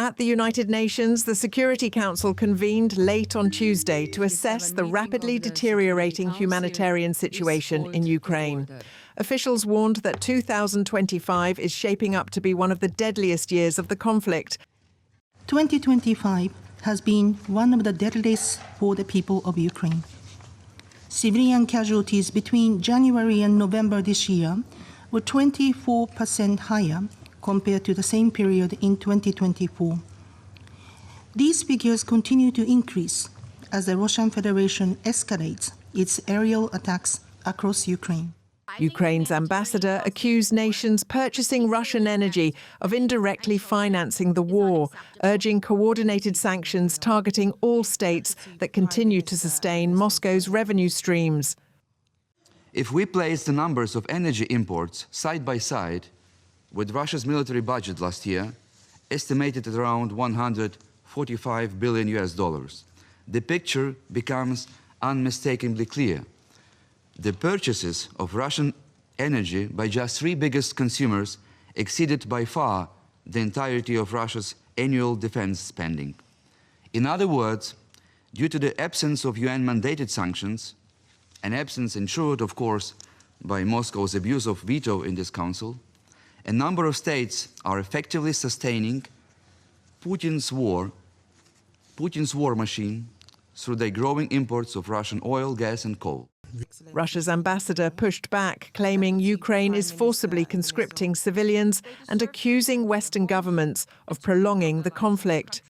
At the United Nations, the Security Council convened late on Tuesday to assess the rapidly deteriorating humanitarian situation in Ukraine. Officials warned that 2025 is shaping up to be one of the deadliest years of the conflict. 2025 has been one of the deadliest for the people of Ukraine. Civilian casualties between January and November this year were 24% higher compared to the same period in 2024. These figures continue to increase as the Russian Federation escalates its aerial attacks across Ukraine. Ukraine's ambassador accused nations purchasing Russian energy of indirectly financing the war, urging coordinated sanctions targeting all states that continue to sustain Moscow's revenue streams. If we place the numbers of energy imports side by side with Russia's military budget last year, estimated at around $145 billion, the picture becomes unmistakably clear. The purchases of Russian energy by just three biggest consumers exceeded by far the entirety of Russia's annual defense spending. In other words, due to the absence of UN-mandated sanctions, an absence ensured, of course, by Moscow's abuse of veto in this council, a number of states are effectively sustaining Putin's war machine through their growing imports of Russian oil, gas and coal. Russia's ambassador pushed back, claiming Ukraine is forcibly conscripting civilians and accusing Western governments of prolonging the conflict.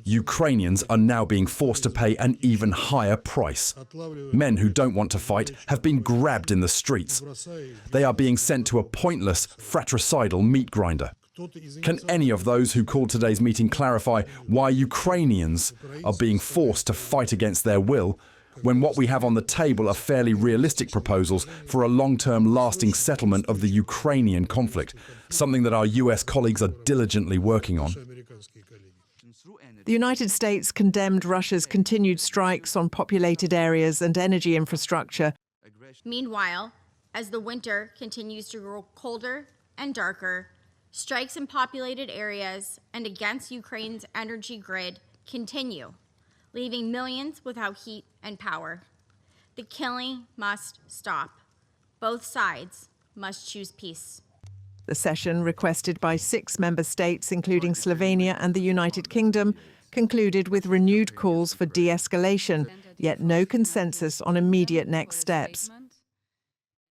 Ukrainians are now being forced to pay an even higher price. Men who don't want to fight have been grabbed in the streets. They are being sent to a pointless, fratricidal meat grinder. Can any of those who called today's meeting clarify why Ukrainians are being forced to fight against their will, when what we have on the table are fairly realistic proposals for a long-term lasting settlement of the Ukrainian conflict, something that our US colleagues are diligently working on? The United States condemned Russia's continued strikes on populated areas and energy infrastructure. Meanwhile, as the winter continues to grow colder and darker, strikes in populated areas and against Ukraine's energy grid continue, leaving millions without heat and power. The killing must stop. Both sides must choose peace. The session, requested by 6 member states, including Slovenia and the United Kingdom, concluded with renewed calls for de-escalation, yet no consensus on immediate next steps.